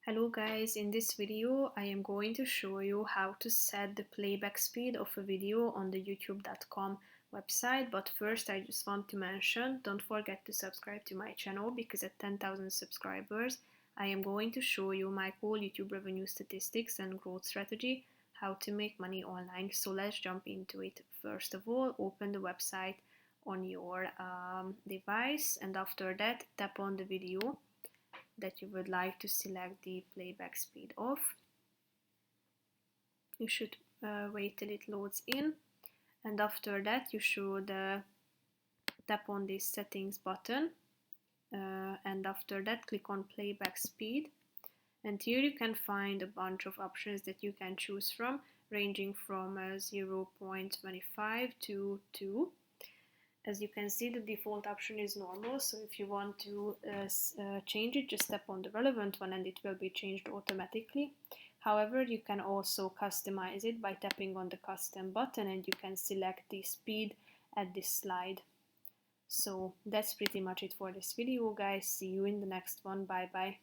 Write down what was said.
Hello guys, in this video I am going to show you how to set the playback speed of a video on the youtube.com website, but first I just want to mention, don't forget to subscribe to my channel because at 10,000 subscribers I am going to show you my whole YouTube revenue statistics and growth strategy, how to make money online. So let's jump into it. First of all, open the website on your device, and after that tap on the video that you would like to select the playback speed of. You should wait till it loads in, and after that you should tap on this settings button, and after that click on playback speed, and here you can find a bunch of options that you can choose from, ranging from 0.25 to 2. As you can see, the default option is normal, so if you want to change it, just tap on the relevant one and it will be changed automatically. However, you can also customize it by tapping on the custom button, and you can select the speed at this slide. So that's pretty much it for this video, guys. See you in the next one. Bye bye.